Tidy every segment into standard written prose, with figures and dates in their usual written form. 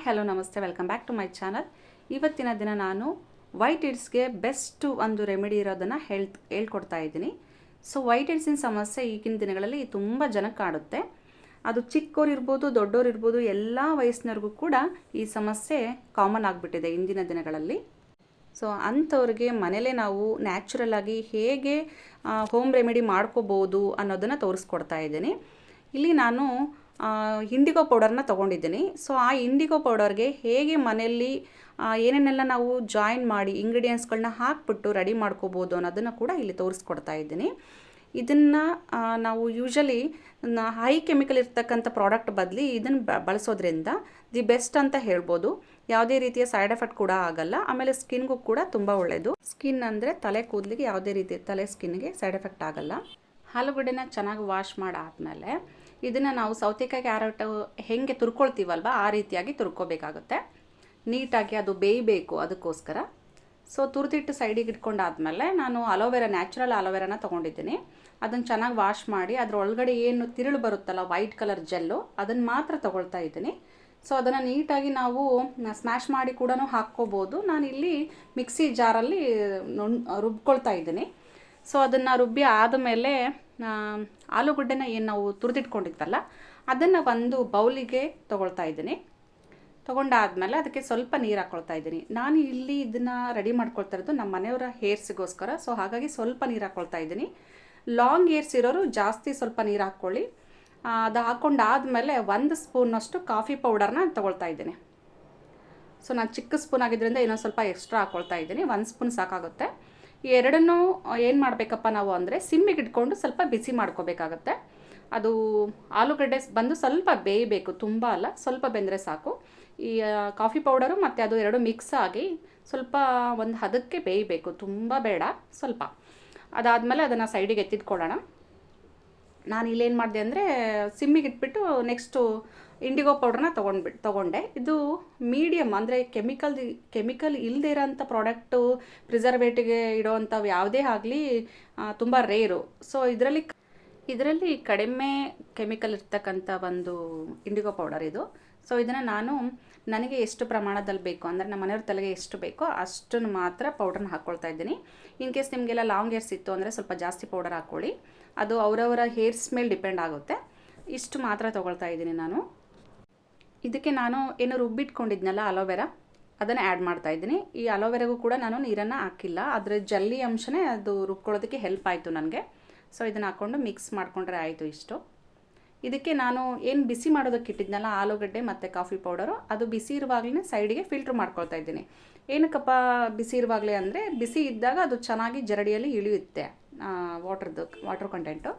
Hello ನಮಸ್ತೆ, welcome back to my channel. ಇವತ್ತಿನ ದಿನ ನಾನು ವೈಟ್ ಹೆಡ್ಸ್ಗೆ ಬೆಸ್ಟ್ ಒಂದು ರೆಮಿಡಿ ಇರೋದನ್ನು ಹೇಳ್ಕೊಡ್ತಾ ಇದ್ದೀನಿ. ಸೊ ವೈಟ್ ಹೆಡ್ಸಿನ ಸಮಸ್ಯೆ ಈಗಿನ ದಿನಗಳಲ್ಲಿ ತುಂಬ ಜನಕ್ಕೆ ಕಾಡುತ್ತೆ. ಅದು ಚಿಕ್ಕವ್ರು ಇರ್ಬೋದು, ದೊಡ್ಡೋರು ಇರ್ಬೋದು, ಎಲ್ಲ ವಯಸ್ಸಿನವ್ರಿಗೂ ಕೂಡ ಈ ಸಮಸ್ಯೆ ಕಾಮನ್ ಆಗಿಬಿಟ್ಟಿದೆ ಇಂದಿನ ದಿನಗಳಲ್ಲಿ. ಸೊ ಅಂಥವ್ರಿಗೆ ಮನೇಲೇ ನಾವು ನ್ಯಾಚುರಲ್ ಆಗಿ ಹೇಗೆ ಹೋಮ್ ರೆಮಿಡಿ ಮಾಡ್ಕೋಬೋದು ಅನ್ನೋದನ್ನು ತೋರಿಸ್ಕೊಡ್ತಾ ಇದ್ದೀನಿ. ಇಲ್ಲಿ ನಾನು ಇಂಡಿಗೋ ಪೌಡರ್ನ ತೊಗೊಂಡಿದ್ದೀನಿ. ಸೊ ಆ ಇಂಡಿಗೋ ಪೌಡರ್ಗೆ ಹೇಗೆ ಮನೆಯಲ್ಲಿ ಏನೇನೆಲ್ಲ ನಾವು ಜಾಯಿನ್ ಮಾಡಿ ಇಂಗ್ರೀಡಿಯೆಂಟ್ಸ್ಗಳನ್ನ ಹಾಕ್ಬಿಟ್ಟು ರೆಡಿ ಮಾಡ್ಕೋಬೋದು ಅನ್ನೋದನ್ನು ಕೂಡ ಇಲ್ಲಿ ತೋರಿಸ್ಕೊಡ್ತಾ ಇದ್ದೀನಿ. ಇದನ್ನು ನಾವು ಯೂಶಲಿ ಹೈ ಕೆಮಿಕಲ್ ಇರ್ತಕ್ಕಂಥ ಪ್ರಾಡಕ್ಟ್ ಬದಲಿ ಇದನ್ನು ಬಳಸೋದ್ರಿಂದ ದಿ ಬೆಸ್ಟ್ ಅಂತ ಹೇಳ್ಬೋದು. ಯಾವುದೇ ರೀತಿಯ ಸೈಡ್ ಎಫೆಕ್ಟ್ ಕೂಡ ಆಗಲ್ಲ. ಆಮೇಲೆ ಸ್ಕಿನ್ಗೂ ಕೂಡ ತುಂಬ ಒಳ್ಳೆಯದು. ಸ್ಕಿನ್ ಅಂದರೆ ತಲೆ ಕೂದಲಿಗೆ ಯಾವುದೇ ರೀತಿ ಸ್ಕಿನ್ಗೆ ಸೈಡ್ ಎಫೆಕ್ಟ್ ಆಗಲ್ಲ. ಆಲೂಗಡ್ಡೆನ ಚೆನ್ನಾಗಿ ವಾಶ್ ಮಾಡಾದ್ಮೇಲೆ ಇದನ್ನು ನಾವು ಸೌತೆಕಾಯಿ, ಕ್ಯಾರೆಟ್ ಹೇಗೆ ತುರ್ಕೊಳ್ತೀವಲ್ವ ಆ ರೀತಿಯಾಗಿ ತುರ್ಕೋಬೇಕಾಗುತ್ತೆ. ನೀಟಾಗಿ ಅದು ಬೇಯಬೇಕು, ಅದಕ್ಕೋಸ್ಕರ. ಸೊ ತುರಿದಿಟ್ಟು ಸೈಡಿಗೆ ಇಟ್ಕೊಂಡಾದ್ಮೇಲೆ ನಾನು ನ್ಯಾಚುರಲ್ ಅಲೋವೆರಾನ ತೊಗೊಂಡಿದ್ದೀನಿ. ಅದನ್ನು ಚೆನ್ನಾಗಿ ವಾಶ್ ಮಾಡಿ ಅದರ ಒಳಗಡೆ ಏನು ತಿರುಳು ಬರುತ್ತಲ್ಲ ವೈಟ್ ಕಲರ್ ಜೆಲ್ಲು, ಅದನ್ನು ಮಾತ್ರ ತೊಗೊಳ್ತಾ ಇದ್ದೀನಿ. ಸೊ ಅದನ್ನು ನೀಟಾಗಿ ನಾವು ಸ್ಮ್ಯಾಶ್ ಮಾಡಿ ಕೂಡ ಹಾಕ್ಕೋಬೋದು. ನಾನಿಲ್ಲಿ ಮಿಕ್ಸಿ ಜಾರಲ್ಲಿ ರುಬ್ಕೊಳ್ತಾ ಇದ್ದೀನಿ. ಸೊ ಅದನ್ನು ರುಬ್ಬಿ ಆದಮೇಲೆ ಆಲೂಗಡ್ಡೆನ ಏನು ನಾವು ತುರಿದಿಟ್ಕೊಂಡಿತ್ತಲ್ಲ ಅದನ್ನು ಒಂದು ಬೌಲಿಗೆ ತೊಗೊಳ್ತಾ ಇದ್ದೀನಿ. ತೊಗೊಂಡಾದ್ಮೇಲೆ ಅದಕ್ಕೆ ಸ್ವಲ್ಪ ನೀರು ಹಾಕ್ಕೊಳ್ತಾ ಇದ್ದೀನಿ. ನಾನು ಇಲ್ಲಿ ಇದನ್ನು ರೆಡಿ ಮಾಡ್ಕೊಳ್ತಾ ಇರೋದು ನಮ್ಮ ಮನೆಯವರ ಹೇರ್ಸಿಗೋಸ್ಕರ. ಸೊ ಹಾಗಾಗಿ ಸ್ವಲ್ಪ ನೀರು ಹಾಕ್ಕೊಳ್ತಾ ಇದ್ದೀನಿ. ಲಾಂಗ್ ಹೇರ್ಸ್ ಇರೋರು ಜಾಸ್ತಿ ಸ್ವಲ್ಪ ನೀರು ಹಾಕ್ಕೊಳ್ಳಿ. ಅದು ಹಾಕ್ಕೊಂಡಾದ್ಮೇಲೆ 1 ಸ್ಪೂನಷ್ಟು ಕಾಫಿ ಪೌಡರ್ನ ತೊಗೊಳ್ತಾ ಇದ್ದೀನಿ. ಸೊ ನಾನು ಚಿಕ್ಕ ಸ್ಪೂನ್ ಆಗಿದ್ದರಿಂದ ಇನ್ನೊಂದು ಸ್ವಲ್ಪ ಎಕ್ಸ್ಟ್ರಾ ಹಾಕ್ಕೊಳ್ತಾ ಇದ್ದೀನಿ. 1 ಸ್ಪೂನ್ ಸಾಕಾಗುತ್ತೆ. ಈ ಎರಡನ್ನೂ ಏನು ಮಾಡಬೇಕಪ್ಪ ನಾವು ಅಂದರೆ ಸಿಮ್ಮಿಗೆ ಇಟ್ಕೊಂಡು ಸ್ವಲ್ಪ ಬಿಸಿ ಮಾಡ್ಕೋಬೇಕಾಗತ್ತೆ. ಅದು ಆಲೂಗಡ್ಡೆ ಬಂದು ಸ್ವಲ್ಪ ಬೇಯಬೇಕು, ತುಂಬ ಅಲ್ಲ, ಸ್ವಲ್ಪ ಬೆಂದರೆ ಸಾಕು. ಈ ಕಾಫಿ ಪೌಡರು ಮತ್ತು ಅದು ಎರಡು ಮಿಕ್ಸ್ ಆಗಿ ಸ್ವಲ್ಪ ಒಂದು ಹದಕ್ಕೆ ಬೇಯಬೇಕು, ತುಂಬ ಬೇಡ, ಸ್ವಲ್ಪ. ಅದಾದಮೇಲೆ ಅದನ್ನು ಸೈಡಿಗೆ ಎತ್ತಿಟ್ಕೊಳ್ಳೋಣ. ನಾನು ಇಲ್ಲೇನು ಮಾಡಿದೆ ಅಂದರೆ ಸಿಮ್ಮಿಗೆ ಇಟ್ಬಿಟ್ಟು ನೆಕ್ಸ್ಟು ಇಂಡಿಗೋ ಪೌಡ್ರನ್ನ ತೊಗೊಂಡೆ. ಇದು ಮೀಡಿಯಮ್ ಅಂದರೆ ಕೆಮಿಕಲ್ ಇಲ್ಲದೇ ಇರೋಂಥ ಪ್ರಾಡಕ್ಟು, ಪ್ರಿಸರ್ವೇಟಿವ್ಗೆ ಇಡೋವಂಥವು ಯಾವುದೇ ಆಗಲಿ ತುಂಬ ರೇರು. ಸೊ ಇದರಲ್ಲಿ ಕಡಿಮೆ ಕೆಮಿಕಲ್ ಇರ್ತಕ್ಕಂಥ ಒಂದು ಇಂಡಿಗೋ ಪೌಡರ್ ಇದು. ಸೊ ಇದನ್ನು ನನಗೆ ಎಷ್ಟು ಪ್ರಮಾಣದಲ್ಲಿ ಬೇಕು ಅಂದರೆ ನಮ್ಮ ಮನೆಯವ್ರ ತಲೆಗೆ ಎಷ್ಟು ಬೇಕೋ ಅಷ್ಟನ್ನು ಮಾತ್ರ ಪೌಡ್ರನ್ನ ಹಾಕ್ಕೊಳ್ತಾ ಇದ್ದೀನಿ. ಇನ್ ಕೇಸ್ ನಿಮಗೆಲ್ಲ ಲಾಂಗ್ ಹೇರ್ಸ್ ಇತ್ತು ಅಂದರೆ ಸ್ವಲ್ಪ ಜಾಸ್ತಿ ಪೌಡರ್ ಹಾಕ್ಕೊಳ್ಳಿ. ಅದು ಅವರವರ ಹೇರ್ಸ್ ಮೇಲೆ ಡಿಪೆಂಡ್ ಆಗುತ್ತೆ. ಇಷ್ಟು ಮಾತ್ರ ತೊಗೊಳ್ತಾ ಇದ್ದೀನಿ ನಾನು. ಇದಕ್ಕೆ ನಾನು ಏನು ರುಬ್ಬಿಟ್ಕೊಂಡಿದ್ನಲ್ಲ ಅಲೋವೆರಾ, ಅದನ್ನು ಆ್ಯಡ್ ಮಾಡ್ತಾ ಇದ್ದೀನಿ. ಈ ಅಲೋವೆರಾಗೂ ಕೂಡ ನಾನು ನೀರನ್ನು ಹಾಕಿಲ್ಲ, ಅದರ ಜಲ್ಲಿ ಅಂಶನೇ ಅದು ರುಬ್ಕೊಳ್ಳೋದಕ್ಕೆ ಹೆಲ್ಪ್ ಆಯಿತು ನನಗೆ. ಸೊ ಇದನ್ನು ಹಾಕ್ಕೊಂಡು ಮಿಕ್ಸ್ ಮಾಡಿಕೊಂಡ್ರೆ ಆಯಿತು ಇಷ್ಟು. ಇದಕ್ಕೆ ನಾನು ಏನು ಬಿಸಿ ಮಾಡೋದಕ್ಕೆ ಇಟ್ಟಿದ್ನಲ್ಲ ಆಲೂಗಡ್ಡೆ ಮತ್ತು ಕಾಫಿ ಪೌಡರು, ಅದು ಬಿಸಿ ಇರುವಾಗಲೇ ಸೈಡಿಗೆ ಫಿಲ್ಟ್ರ್ ಮಾಡ್ಕೊಳ್ತಾ ಇದ್ದೀನಿ. ಏನಕ್ಕಪ್ಪ ಬಿಸಿ ಇರುವಾಗಲೇ ಅಂದರೆ ಬಿಸಿ ಇದ್ದಾಗ ಅದು ಚೆನ್ನಾಗಿ ಜರಡಿಯಲ್ಲಿ ಇಳಿಯುತ್ತೆ ವಾಟರ್ ಕಂಟೆಂಟು.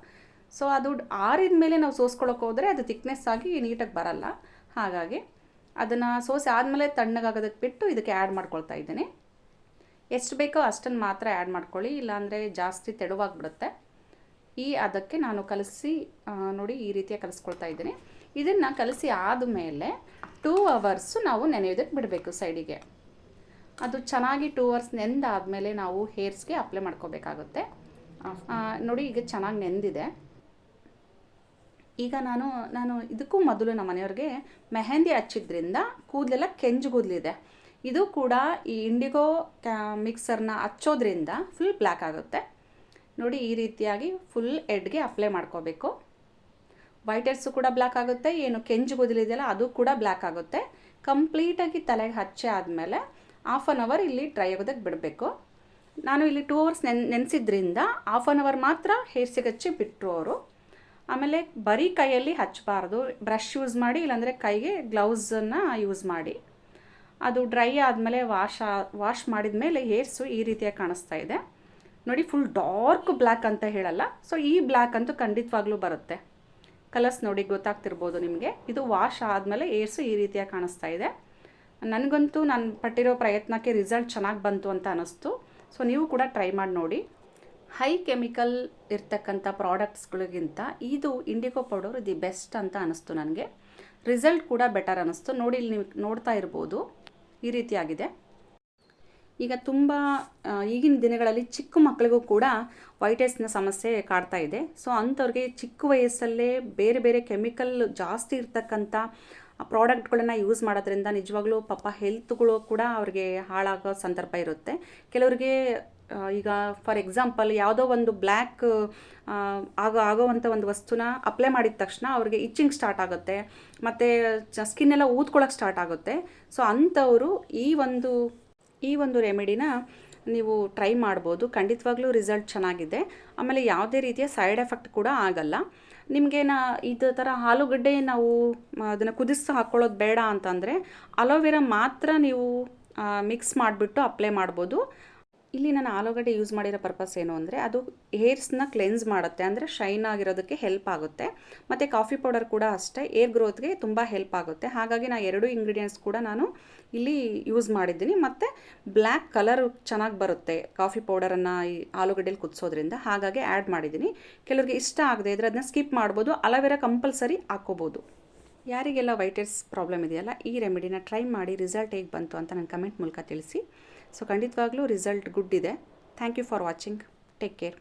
ಸೊ ಅದು ಆರಿದ ಮೇಲೆ ನಾವು ಸೋಸ್ಕೊಳ್ಳೋಕೆ ಹೋದರೆ ಅದು ಥಿಕ್ನೆಸ್ ಆಗಿ ನೀಟಾಗಿ ಬರಲ್ಲ. ಹಾಗಾಗಿ ಅದನ್ನು ಸೋಸಿ ಆದಮೇಲೆ ತಣ್ಣಗಾಗೋದಕ್ಕೆ ಬಿಟ್ಟು ಇದಕ್ಕೆ ಆ್ಯಡ್ ಮಾಡ್ಕೊಳ್ತಾ ಇದ್ದೀನಿ. ಎಷ್ಟು ಬೇಕೋ ಅಷ್ಟನ್ನು ಮಾತ್ರ ಆ್ಯಡ್ ಮಾಡ್ಕೊಳ್ಳಿ, ಇಲ್ಲಾಂದರೆ ಜಾಸ್ತಿ ತೆಳುವಾಗಿಬಿಡುತ್ತೆ. ಅದಕ್ಕೆ ನಾನು ಕಲಸಿ ನೋಡಿ ಈ ರೀತಿಯಾಗಿ ಕಲಿಸ್ಕೊಳ್ತಾ ಇದ್ದೀನಿ. ಇದನ್ನು ಕಲಸಿ ಆದಮೇಲೆ 2 ಅವರ್ಸು ನಾವು ನೆನೆಯೋದಕ್ಕೆ ಬಿಡಬೇಕು ಸೈಡಿಗೆ. ಅದು ಚೆನ್ನಾಗಿ 2 ಅವರ್ಸ್ ನೆಂದಾದಮೇಲೆ ನಾವು ಹೇರ್ಸ್ಗೆ ಅಪ್ಲೈ ಮಾಡ್ಕೋಬೇಕಾಗುತ್ತೆ. ನೋಡಿ ಈಗ ಚೆನ್ನಾಗಿ ನೆಂದಿದೆ. ಈಗ ನಾನು ಇದಕ್ಕೂ ಮೊದಲು ನಮ್ಮ ಮನೆಯವ್ರಿಗೆ ಮೆಹಂದಿ ಹಚ್ಚಿದ್ರಿಂದ ಕೂದಲೆಲ್ಲ ಕೆಂಜು ಕೂದಲಿದೆ. ಇದು ಕೂಡ ಈ ಇಂಡಿಗೋ ಮಿಕ್ಸರ್ನ ಹಚ್ಚೋದ್ರಿಂದ ಫುಲ್ ಬ್ಲ್ಯಾಕ್ ಆಗುತ್ತೆ. ನೋಡಿ ಈ ರೀತಿಯಾಗಿ ಫುಲ್ ಹೆಡ್ಗೆ ಅಪ್ಲೈ ಮಾಡ್ಕೋಬೇಕು. ವೈಟ್ ಹೆಡ್ಸು ಕೂಡ ಬ್ಲ್ಯಾಕ್ ಆಗುತ್ತೆ, ಏನು ಕೆಂಜು ಕೂದಲಿದೆಯಲ್ಲ ಅದು ಕೂಡ ಬ್ಲ್ಯಾಕ್ ಆಗುತ್ತೆ. ಕಂಪ್ಲೀಟಾಗಿ ತಲೆಗೆ ಹಚ್ಚಿ ಆದಮೇಲೆ 1/2 ಅವರ್ ಇಲ್ಲಿ ಡ್ರೈ ಆಗೋದಕ್ಕೆ ಬಿಡಬೇಕು. ನಾನು ಇಲ್ಲಿ 2 ಅವರ್ಸ್ ನೆನೆಸಿದ್ರಿಂದ 1/2 ಅವರ್ ಮಾತ್ರ ಹೇರ್ಸಿಗೆ ಹಚ್ಚಿ ಬಿಟ್ಟರು ಅವರು. ಆಮೇಲೆ ಬರೀ ಕೈಯಲ್ಲಿ ಹಚ್ಚಬಾರ್ದು, ಬ್ರಷ್ ಯೂಸ್ ಮಾಡಿ, ಇಲ್ಲಾಂದರೆ ಕೈಗೆ ಗ್ಲೌಸನ್ನು ಯೂಸ್ ಮಾಡಿ. ಅದು ಡ್ರೈ ಆದಮೇಲೆ ವಾಶ್ ಮಾಡಿದ ಮೇಲೆ ಹೇರ್ಸು ಈ ರೀತಿಯಾಗಿ ಕಾಣಿಸ್ತಾ ಇದೆ. ನೋಡಿ ಫುಲ್ ಡಾರ್ಕ್ ಬ್ಲ್ಯಾಕ್ ಅಂತ ಹೇಳಲ್ಲ, ಸೊ ಈ ಬ್ಲ್ಯಾಕ್ ಅಂತೂ ಖಂಡಿತವಾಗ್ಲೂ ಬರುತ್ತೆ. ಕಲರ್ಸ್ ನೋಡಿ ಗೊತ್ತಾಗ್ತಿರ್ಬೋದು ನಿಮಗೆ. ಇದು ವಾಶ್ ಆದಮೇಲೆ ಹೇರ್ಸು ಈ ರೀತಿಯಾಗಿ ಕಾಣಿಸ್ತಾ ಇದೆ. ನನಗಂತೂ ನಾನು ಪಟ್ಟಿರೋ ಪ್ರಯತ್ನಕ್ಕೆ ರಿಸಲ್ಟ್ ಚೆನ್ನಾಗಿ ಬಂತು ಅಂತ ಅನ್ನಿಸ್ತು. ಸೊ ನೀವು ಕೂಡ ಟ್ರೈ ಮಾಡಿ ನೋಡಿ. ಹೈ ಕೆಮಿಕಲ್ ಇರ್ತಕ್ಕಂಥ ಪ್ರಾಡಕ್ಟ್ಸ್ಗಳಿಗಿಂತ ಇದು ಇಂಡಿಗೋ ಪೌಡರ್ ದಿ ಬೆಸ್ಟ್ ಅಂತ ಅನ್ನಿಸ್ತು ನನಗೆ. ರಿಸಲ್ಟ್ ಕೂಡ ಬೆಟರ್ ಅನ್ನಿಸ್ತು. ನೋಡಿ ಇಲ್ಲಿ ನೀವು ನೋಡ್ತಾ ಇರ್ಬೋದು ಈ ರೀತಿಯಾಗಿದೆ. ಈಗ ತುಂಬ ಈಗಿನ ದಿನಗಳಲ್ಲಿ ಚಿಕ್ಕ ಮಕ್ಕಳಿಗೂ ಕೂಡ ವೈಟ್ ಹೆಡ್ಸ್ನ ಸಮಸ್ಯೆ ಕಾಡ್ತಾ ಇದೆ. ಸೊ ಅಂಥವ್ರಿಗೆ ಚಿಕ್ಕ ವಯಸ್ಸಲ್ಲೇ ಬೇರೆ ಬೇರೆ ಕೆಮಿಕಲ್ ಜಾಸ್ತಿ ಇರ್ತಕ್ಕಂಥ ಪ್ರಾಡಕ್ಟ್ಗಳನ್ನು ಯೂಸ್ ಮಾಡೋದ್ರಿಂದ ನಿಜವಾಗ್ಲೂ ಪಾಪ ಹೆಲ್ತ್ಗಳು ಕೂಡ ಅವ್ರಿಗೆ ಹಾಳಾಗೋ ಸಂದರ್ಭ ಇರುತ್ತೆ. ಕೆಲವರಿಗೆ ಈಗ ಫಾರ್ ಎಕ್ಸಾಂಪಲ್ ಯಾವುದೋ ಒಂದು ಬ್ಲ್ಯಾಕ್ ಆಗೋವಂಥ ಒಂದು ವಸ್ತುನ ಅಪ್ಲೈ ಮಾಡಿದ ತಕ್ಷಣ ಅವ್ರಿಗೆ ಇಚ್ಚಿಂಗ್ ಸ್ಟಾರ್ಟ್ ಆಗುತ್ತೆ, ಮತ್ತು ಸ್ಕಿನ್ ಎಲ್ಲ ಊದ್ಕೊಳ್ಳೋಕೆ ಸ್ಟಾರ್ಟ್ ಆಗುತ್ತೆ. ಸೊ ಅಂಥವರು ಈ ಒಂದು ರೆಮಿಡಿನ ನೀವು ಟ್ರೈ ಮಾಡ್ಬೋದು. ಖಂಡಿತವಾಗ್ಲೂ ರಿಸಲ್ಟ್ ಚೆನ್ನಾಗಿದೆ. ಆಮೇಲೆ ಯಾವುದೇ ರೀತಿಯ ಸೈಡ್ ಎಫೆಕ್ಟ್ ಕೂಡ ಆಗಲ್ಲ. ನಿಮಗೆ ಇದು ಥರ ಆಲೂಗಡ್ಡೆ ನಾವು ಅದನ್ನು ಕುದಿಸಿ ಹಾಕ್ಕೊಳ್ಳೋದು ಬೇಡ ಅಂತಂದರೆ ಅಲೋವೆರಾ ಮಾತ್ರ ನೀವು ಮಿಕ್ಸ್ ಮಾಡಿಬಿಟ್ಟು ಅಪ್ಲೈ ಮಾಡ್ಬೋದು. ಇಲ್ಲಿ ನಾನು ಆಲೂಗಡ್ಡೆ ಯೂಸ್ ಮಾಡಿರೋ ಪರ್ಪಸ್ ಏನು ಅಂದರೆ ಅದು ಹೇರ್ಸ್ನ ಕ್ಲೆನ್ಸ್ ಮಾಡುತ್ತೆ, ಅಂದರೆ ಶೈನ್ ಆಗಿರೋದಕ್ಕೆ ಹೆಲ್ಪ್ ಆಗುತ್ತೆ. ಮತ್ತು ಕಾಫಿ ಪೌಡರ್ ಕೂಡ ಅಷ್ಟೇ ಏರ್ ಗ್ರೋತ್ಗೆ ತುಂಬ ಹೆಲ್ಪ್ ಆಗುತ್ತೆ. ಹಾಗಾಗಿ ನಾನು 2 ಇಂಗ್ರೀಡಿಯೆಂಟ್ಸ್ ಕೂಡ ನಾನು ಇಲ್ಲಿ ಯೂಸ್ ಮಾಡಿದ್ದೀನಿ. ಮತ್ತು ಬ್ಲ್ಯಾಕ್ ಕಲರ್ ಚೆನ್ನಾಗಿ ಬರುತ್ತೆ ಕಾಫಿ ಪೌಡರನ್ನು ಈ ಆಲೂಗಡ್ಡೆಲಿ ಕುದಿಸೋದ್ರಿಂದ, ಹಾಗಾಗಿ ಆ್ಯಡ್ ಮಾಡಿದ್ದೀನಿ. ಕೆಲವರಿಗೆ ಇಷ್ಟ ಆಗದೆ ಇದ್ದರೆ ಅದನ್ನ ಸ್ಕಿಪ್ ಮಾಡ್ಬೋದು. ಅಲೋವೆರಾ ಕಂಪಲ್ಸರಿ ಹಾಕ್ಕೋಬೋದು. ಯಾರಿಗೆಲ್ಲ ವೈಟ್ ಹೆಡ್ಸ್ ಪ್ರಾಬ್ಲಮ್ ಇದೆಯಲ್ಲ, ಈ ರೆಮಿಡಿನ ಟ್ರೈ ಮಾಡಿ ರಿಸಲ್ಟ್ ಹೇಗೆ ಬಂತು ಅಂತ ನನ್ನ ಕಮೆಂಟ್ ಮೂಲಕ ತಿಳಿಸಿ. ಸೊ ಖಂಡಿತವಾಗ್ಲೂ ರಿಸಲ್ಟ್ ಗುಡ್ ಇದೆ. Thank you for watching. Take care.